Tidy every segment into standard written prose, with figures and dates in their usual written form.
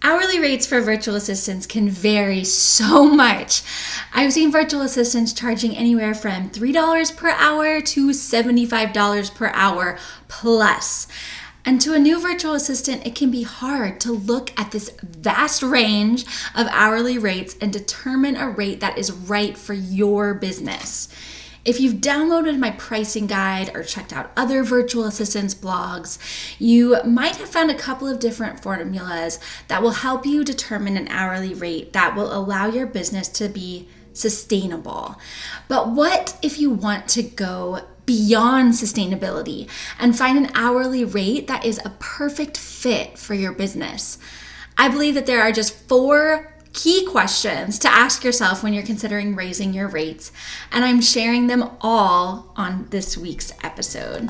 Hourly rates for virtual assistants can vary so much. I've seen virtual assistants charging anywhere from $3 per hour to $75 per hour plus. And to a new virtual assistant, it can be hard to look at this vast range of hourly rates and determine a rate that is right for your business. If you've downloaded my pricing guide or checked out other virtual assistants blogs, you might have found a couple of different formulas that will help you determine an hourly rate that will allow your business to be sustainable. But what if you want to go beyond sustainability and find an hourly rate that is a perfect fit for your business? I believe that there are just 4 key questions to ask yourself when you're considering raising your rates, and I'm sharing them all on this week's episode.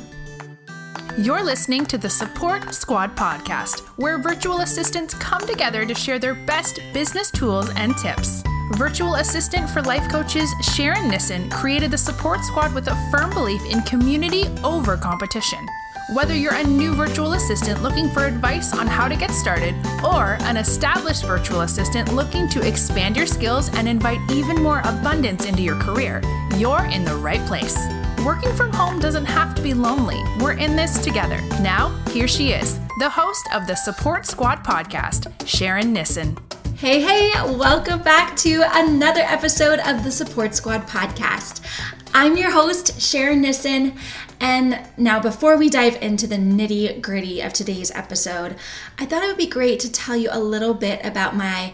You're listening to the Support Squad podcast, where virtual assistants come together to share their best business tools and tips. Virtual assistant for life coaches Sharon Nissen created the Support Squad with a firm belief in community over competition. Whether you're a new virtual assistant looking for advice on how to get started, or an established virtual assistant looking to expand your skills and invite even more abundance into your career, you're in the right place. Working from home doesn't have to be lonely. We're in this together. Now, here she is, the host of the Support Squad podcast, Sharon Nissen. Hey, welcome back to another episode of the Support Squad podcast. I'm your host, Sharon Nissen, and now before we dive into the nitty-gritty of today's episode, I thought it would be great to tell you a little bit about my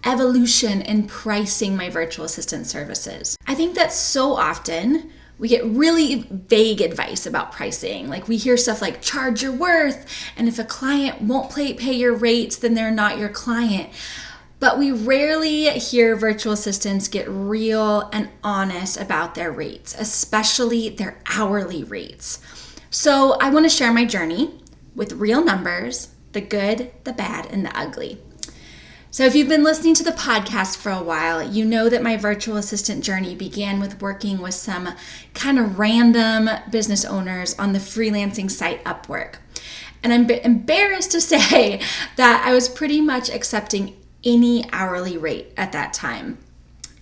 evolution in pricing my virtual assistant services. I think that so often we get really vague advice about pricing. Like we hear stuff like charge your worth, and if a client won't pay your rates, then they're not your client. But we rarely hear virtual assistants get real and honest about their rates, especially their hourly rates. So I want to share my journey with real numbers, the good, the bad, and the ugly. So if you've been listening to the podcast for a while, you know that my virtual assistant journey began with working with some kind of random business owners on the freelancing site Upwork. And I'm embarrassed to say that I was pretty much accepting any hourly rate at that time.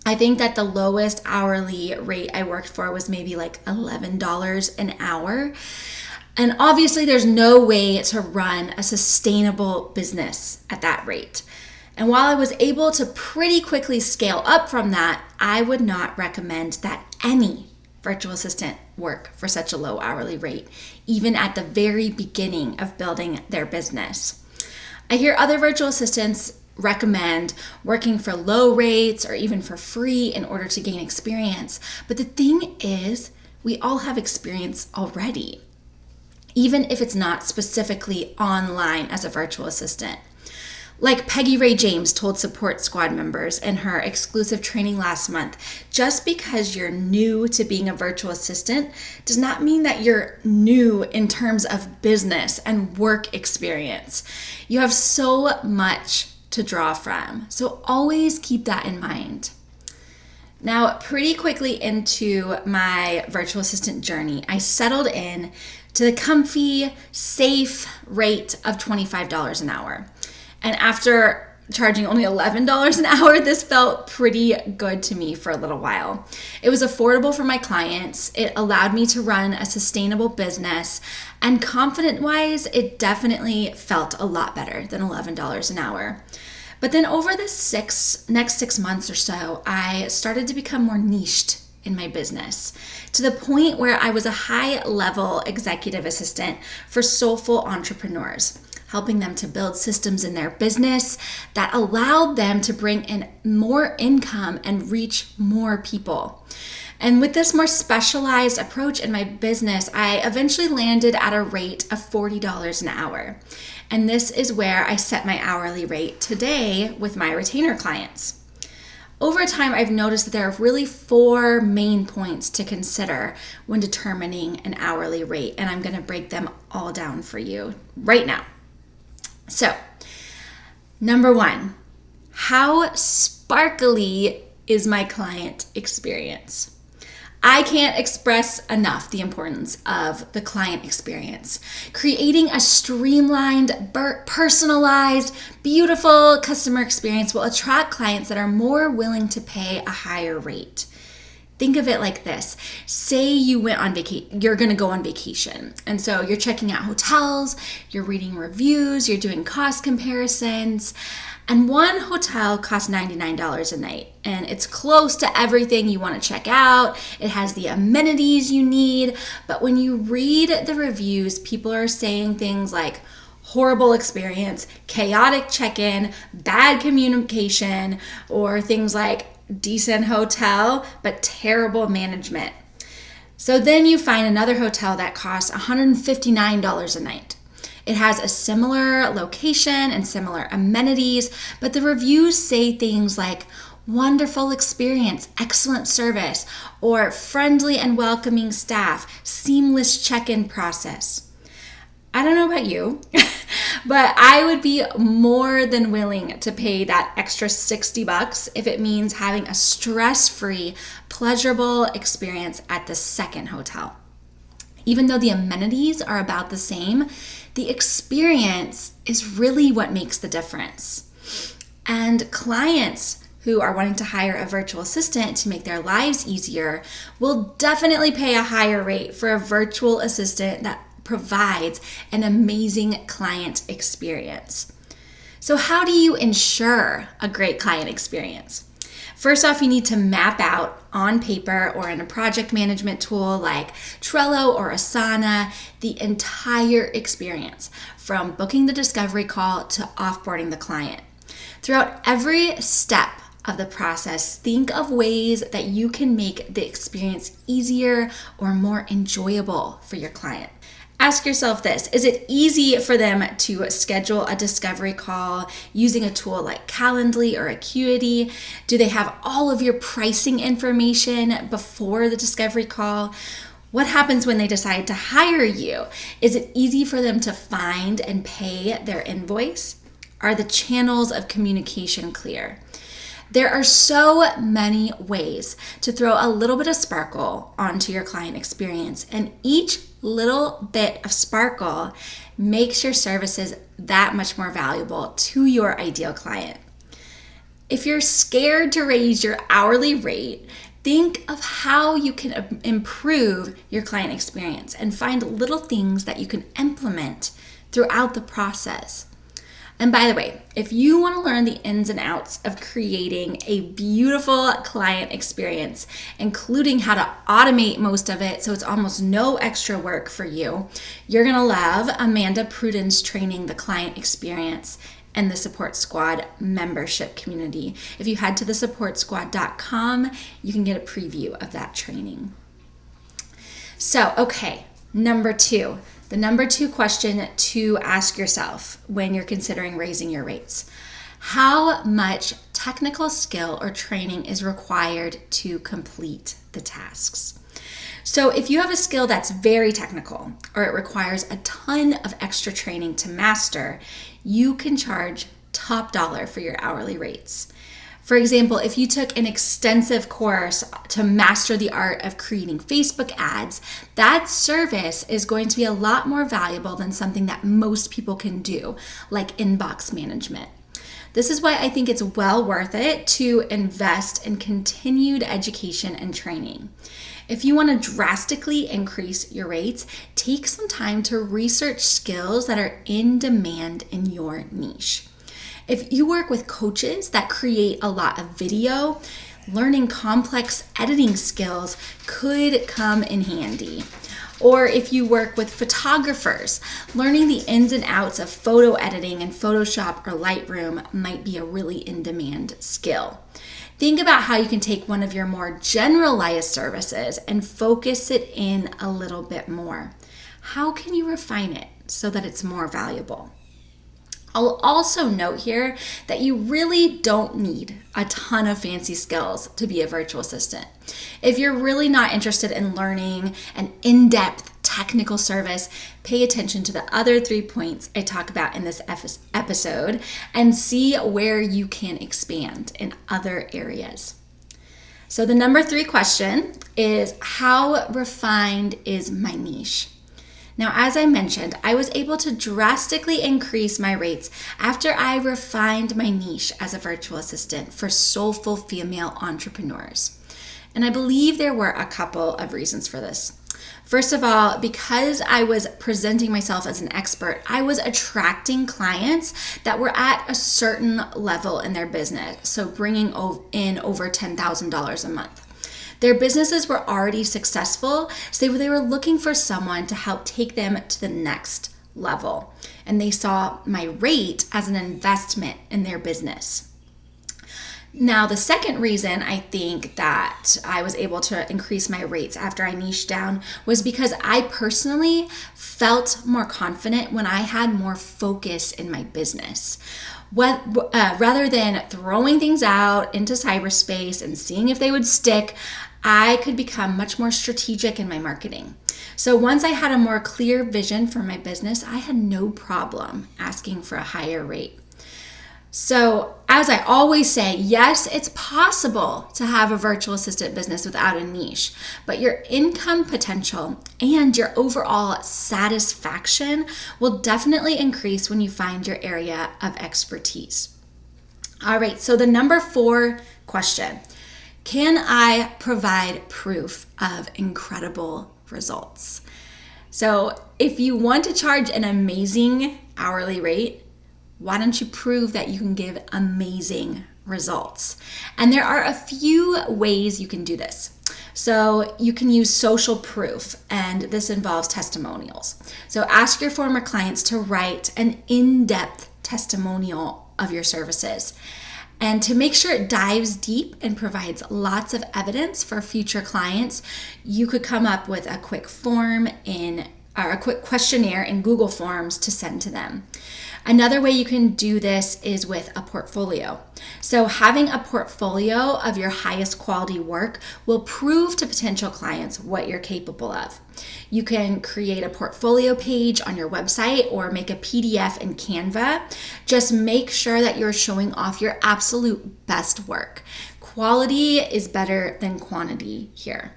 I think that the lowest hourly rate I worked for was maybe like $11 an hour. And obviously there's no way to run a sustainable business at that rate. And while I was able to pretty quickly scale up from that, I would not recommend that any virtual assistant work for such a low hourly rate, even at the very beginning of building their business. I hear other virtual assistants recommend working for low rates or even for free in order to gain experience. But the thing is, we all have experience already, even if it's not specifically online as a virtual assistant. Like Peggy Ray James told Support Squad members in her exclusive training last month, just because you're new to being a virtual assistant does not mean that you're new in terms of business and work experience. You have so much to draw from. So always keep that in mind. Now, pretty quickly into my virtual assistant journey, I settled in to the comfy, safe rate of $25 an hour. And after charging only $11 an hour, this felt pretty good to me for a little while. It was affordable for my clients. It allowed me to run a sustainable business, and confident-wise, it definitely felt a lot better than $11 an hour. But then over the next 6 months or so, I started to become more niched in my business, to the point where I was a high-level executive assistant for soulful entrepreneurs, helping them to build systems in their business that allowed them to bring in more income and reach more people. And with this more specialized approach in my business, I eventually landed at a rate of $40 an hour. And this is where I set my hourly rate today with my retainer clients. Over time, I've noticed that there are really 4 main points to consider when determining an hourly rate, and I'm going to break them all down for you right now. So, number 1, how sparkly is my client experience? I can't express enough the importance of the client experience. Creating a streamlined, personalized, beautiful customer experience will attract clients that are more willing to pay a higher rate. Think of it like this. Say you went on vacation, you're going to go on vacation. And so you're checking out hotels, you're reading reviews, you're doing cost comparisons. And one hotel costs $99 a night, and it's close to everything you want to check out. It has the amenities you need, but when you read the reviews, people are saying things like horrible experience, chaotic check-in, bad communication, or things like decent hotel, but terrible management. So then you find another hotel that costs $159 a night. It has a similar location and similar amenities, but the reviews say things like wonderful experience, excellent service, or friendly and welcoming staff, seamless check-in process. I don't know about you, but I would be more than willing to pay that extra $60 if it means having a stress-free, pleasurable experience at the second hotel. Even though the amenities are about the same, the experience is really what makes the difference. And clients who are wanting to hire a virtual assistant to make their lives easier will definitely pay a higher rate for a virtual assistant that provides an amazing client experience. So how do you ensure a great client experience? First off, you need to map out on paper or in a project management tool like Trello or Asana the entire experience from booking the discovery call to offboarding the client. Throughout every step of the process, think of ways that you can make the experience easier or more enjoyable for your client. Ask yourself this: is it easy for them to schedule a discovery call using a tool like Calendly or Acuity? Do they have all of your pricing information before the discovery call? What happens when they decide to hire you? Is it easy for them to find and pay their invoice? Are the channels of communication clear? There are so many ways to throw a little bit of sparkle onto your client experience, and each little bit of sparkle makes your services that much more valuable to your ideal client. If you're scared to raise your hourly rate, think of how you can improve your client experience and find little things that you can implement throughout the process. And by the way, if you want to learn the ins and outs of creating a beautiful client experience, including how to automate most of it so it's almost no extra work for you, you're going to love Amanda Pruden's training, The Client Experience, and the Support Squad membership community. If you head to thesupportsquad.com, you can get a preview of that training. So, okay, number two. The number two question to ask yourself when you're considering raising your rates: how much technical skill or training is required to complete the tasks? So if you have a skill that's very technical or it requires a ton of extra training to master, you can charge top dollar for your hourly rates. For example, if you took an extensive course to master the art of creating Facebook ads, that service is going to be a lot more valuable than something that most people can do, like inbox management. This is why I think it's well worth it to invest in continued education and training. If you want to drastically increase your rates, take some time to research skills that are in demand in your niche. If you work with coaches that create a lot of video, learning complex editing skills could come in handy. Or if you work with photographers, learning the ins and outs of photo editing in Photoshop or Lightroom might be a really in-demand skill. Think about how you can take one of your more generalized services and focus it in a little bit more. How can you refine it so that it's more valuable? I'll also note here that you really don't need a ton of fancy skills to be a virtual assistant. If you're really not interested in learning an in-depth technical service, pay attention to the other 3 points I talk about in this episode and see where you can expand in other areas. So the number 3 question is, how refined is my niche? Now, as I mentioned, I was able to drastically increase my rates after I refined my niche as a virtual assistant for soulful female entrepreneurs. And I believe there were a couple of reasons for this. First of all, because I was presenting myself as an expert, I was attracting clients that were at a certain level in their business, so bringing in over $10,000 a month. Their businesses were already successful, so they were looking for someone to help take them to the next level. And they saw my rate as an investment in their business. Now, the second reason I think that I was able to increase my rates after I niched down was because I personally felt more confident when I had more focus in my business. Rather than throwing things out into cyberspace and seeing if they would stick, I could become much more strategic in my marketing. So once I had a more clear vision for my business, I had no problem asking for a higher rate. So as I always say, yes, it's possible to have a virtual assistant business without a niche, but your income potential and your overall satisfaction will definitely increase when you find your area of expertise. All right, so the number 4 question, can I provide proof of incredible results? So if you want to charge an amazing hourly rate, why don't you prove that you can give amazing results? And there are a few ways you can do this. So you can use social proof, and this involves testimonials. So ask your former clients to write an in-depth testimonial of your services. And to make sure it dives deep and provides lots of evidence for future clients, you could come up with a quick a quick questionnaire in Google Forms to send to them. Another way you can do this is with a portfolio. So having a portfolio of your highest quality work will prove to potential clients what you're capable of. You can create a portfolio page on your website or make a PDF in Canva. Just make sure that you're showing off your absolute best work. Quality is better than quantity here.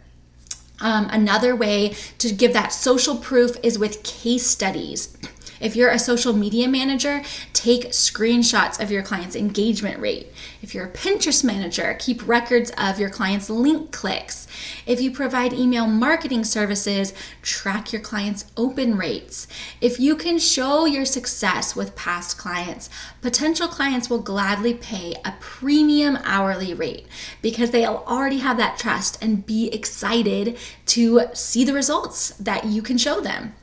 Another way to give that social proof is with case studies. If you're a social media manager, take screenshots of your client's engagement rate. If you're a Pinterest manager, keep records of your client's link clicks. If you provide email marketing services, track your clients' open rates. If you can show your success with past clients, potential clients will gladly pay a premium hourly rate because they'll already have that trust and be excited to see the results that you can show them.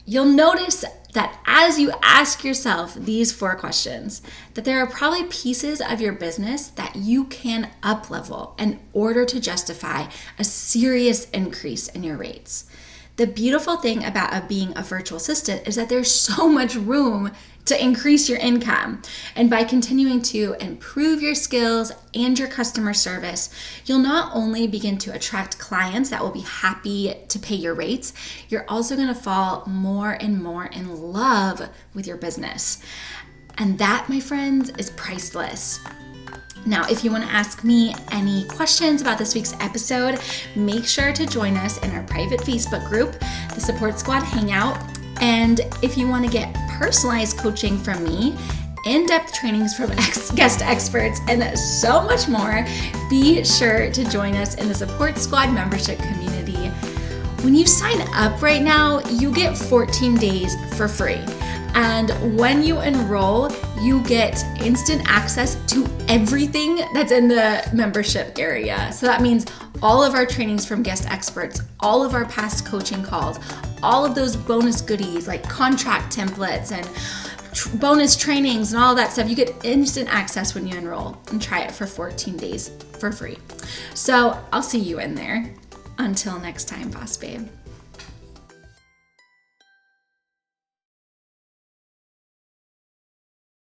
You'll notice that as you ask yourself these 4 questions, that there are probably pieces of your business that you can up-level in order to justify a serious increase in your rates. The beautiful thing about being a virtual assistant is that there's so much room to increase your income. And by continuing to improve your skills and your customer service, you'll not only begin to attract clients that will be happy to pay your rates, you're also going to fall more and more in love with your business. And that, my friends, is priceless. Now, if you want to ask me any questions about this week's episode, make sure to join us in our private Facebook group, the Support Squad Hangout. And if you want to get personalized coaching from me, in-depth trainings from guest experts, and so much more, be sure to join us in the Support Squad membership community. When you sign up right now, you get 14 days for free. And when you enroll, you get instant access to everything that's in the membership area. So that means all of our trainings from guest experts, all of our past coaching calls, all of those bonus goodies like contract templates and bonus trainings and all that stuff. You get instant access when you enroll and try it for 14 days for free. So I'll see you in there. Until next time, Boss Babe.